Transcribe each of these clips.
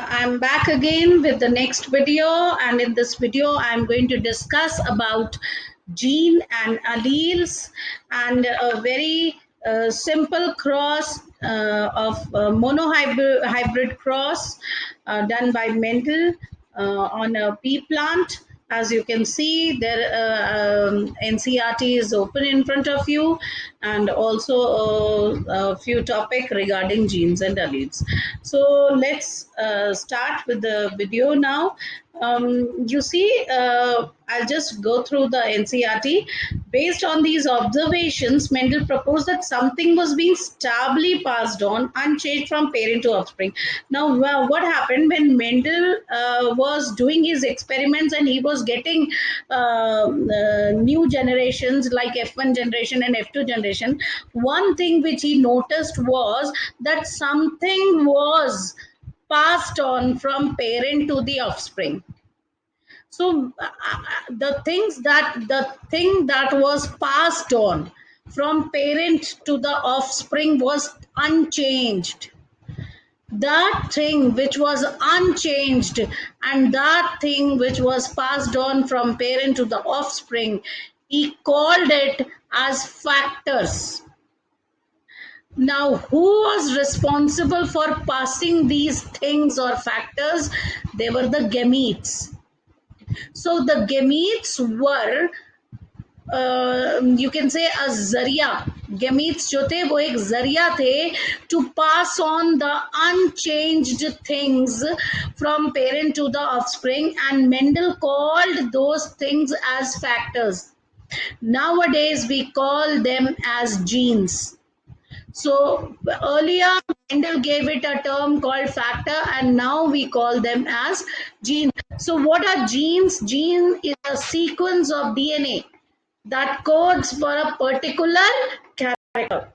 I'm back again with the next video, and in this video I'm going to discuss about gene and alleles and a very simple cross of monohybrid hybrid cross done by Mendel on a pea plant. As you can see, there NCERT is open in front of you, and also a few topic regarding genes and alleles. So let's start with the video now. You see, I'll just go through the NCERT. Based on these observations, Mendel proposed that something was being stably passed on, unchanged from parent to offspring. Now, what happened when Mendel was doing his experiments and he was getting new generations like F1 generation and F2 generation? One thing which he noticed was that something was passed on from parent to the offspring. So the thing that was passed on from parent to the offspring was unchanged. That thing which was unchanged and that thing which was passed on from parent to the offspring, he called it as factors. Now, who was responsible for passing these things or factors? They were the gametes. So the gametes were, you can say, a जरिया. Gametes जो थे वो एक जरिया थे to pass on the unchanged things from parent to the offspring, and Mendel called those things as factors. Nowadays we call them as genes. So earlier Mendel gave it a term called factor, and now we call them as gene. So what are genes? Gene is a sequence of DNA that codes for a particular character.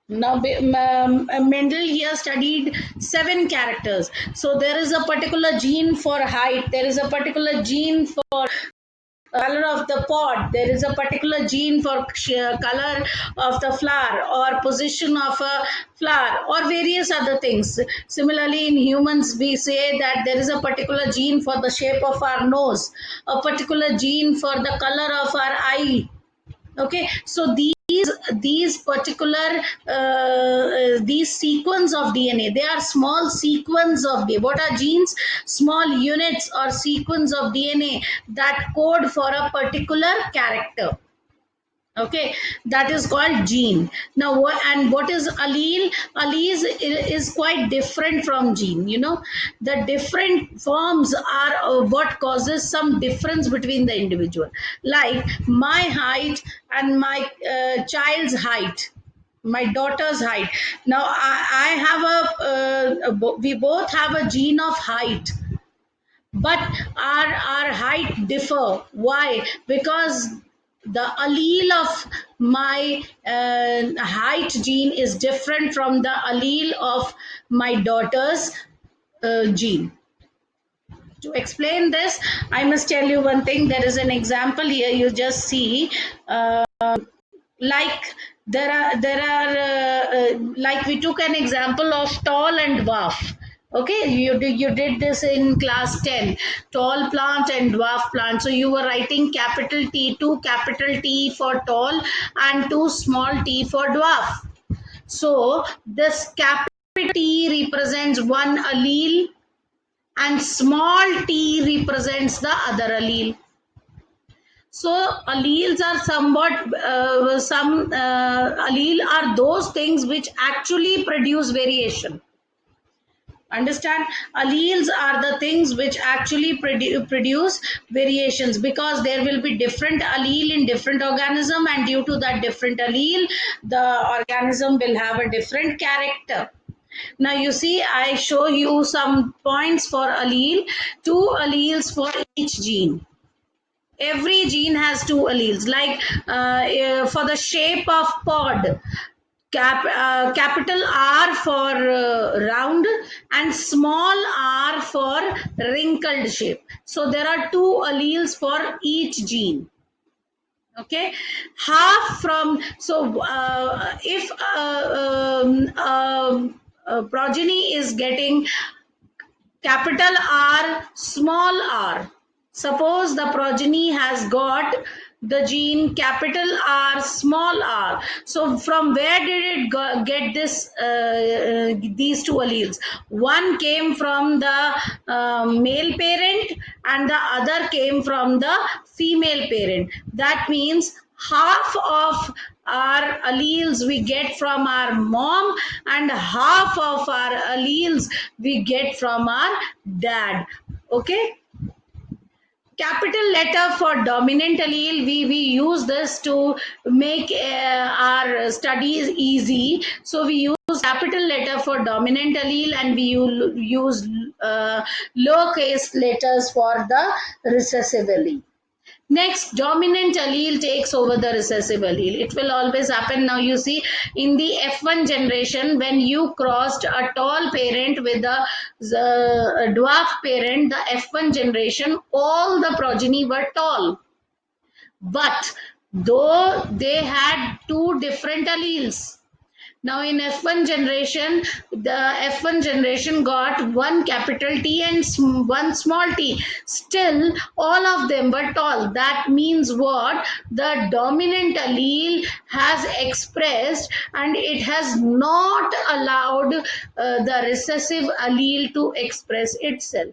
Now, Mendel here studied 7 characters. So there is a particular gene for height. There is a particular gene for color of the pod. There is a particular gene for color of the flower or position of a flower or various other things. Similarly, in humans, we say that there is a particular gene for the shape of our nose, a particular gene for the color of our eye. Okay, so these particular these sequence of DNA, they are small sequence of DNA. What are genes? Small units or sequence of DNA that code for a particular character. Okay, that is called gene. Now what is allele? Alleles is quite different from gene. The different forms are what causes some difference between the individual, like my height and my child's height, my daughter's height. Now I have we both have a gene of height, but our height differ. Why? Because the allele of my height gene is different from the allele of my daughter's gene. To explain this, I must tell you one thing. There is an example here. You just see, like like we took an example of tall and dwarf. Okay, you did this in class 10, tall plant and dwarf plant. So you were writing capital T, 2 capital T for tall and 2 small t for dwarf. So this capital T represents one allele and small t represents the other allele. So alleles are somewhat some allele are those things which actually produce variation. Understand? Alleles are the things which actually produce variations, because there will be different allele in different organism, and due to that different allele, the organism will have a different character. Now you see, I show you some points for allele, 2 alleles for each gene. Every gene has 2 alleles, like for the shape of pod, capital R for round and small r for wrinkled shape. So there are 2 alleles for each gene. Okay, half from, so if progeny is getting capital R, small r. Suppose the progeny has got the gene capital R, small r. So from where did it get this these two alleles? One came from the male parent and the other came from the female parent. That means half of our alleles we get from our mom and half of our alleles we get from our dad. Okay, capital letter for dominant allele, we use this to make our studies easy. So we use capital letter for dominant allele and we use lowercase letters for the recessive allele. Next, dominant allele takes over the recessive allele. It will always happen. Now you see in the F1 generation, when you crossed a tall parent with a dwarf parent, the F1 generation, all the progeny were tall. But though they had two different alleles, now in F1 generation, the F1 generation got one capital T and one small t. Still, all of them were tall. That means what? The dominant allele has expressed and it has not allowed the recessive allele to express itself.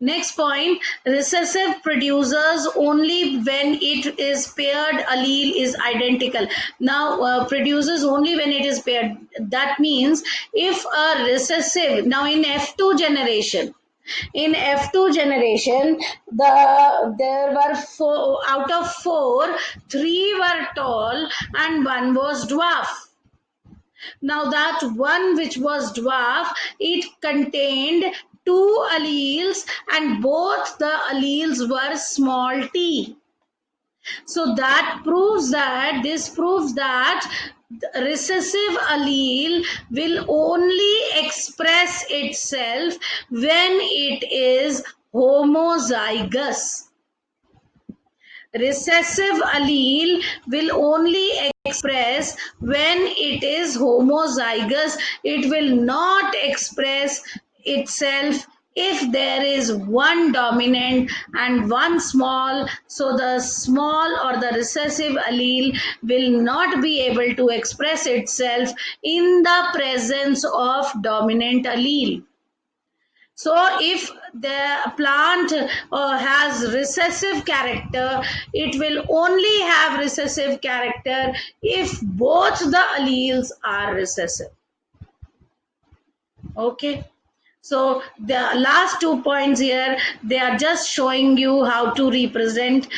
Next point, recessive produces only when it is paired allele is identical. Now, produces only when it is paired. That means if a recessive, now in F2 generation, there were four out of four, three were tall and one was dwarf. Now that one which was dwarf, it contained two alleles and both the alleles were small t. So this proves that the recessive allele will only express itself when it is homozygous. Recessive allele will only express when it is homozygous. It will not express itself if there is one dominant and one small. So the small or the recessive allele will not be able to express itself in the presence of dominant allele. So if the plant has recessive character, it will only have recessive character if both the alleles are recessive. Okay. So the last 2 points here, they are just showing you how to represent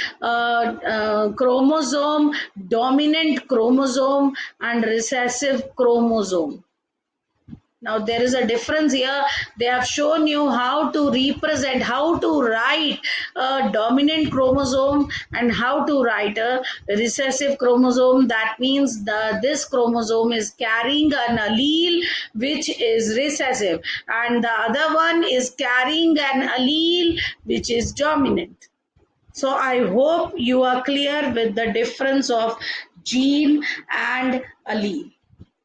chromosome, dominant chromosome and recessive chromosome. Now there is a difference here. They have shown you how to represent, how to write a dominant chromosome and how to write a recessive chromosome. That means this chromosome is carrying an allele which is recessive and the other one is carrying an allele which is dominant. So I hope you are clear with the difference of gene and allele.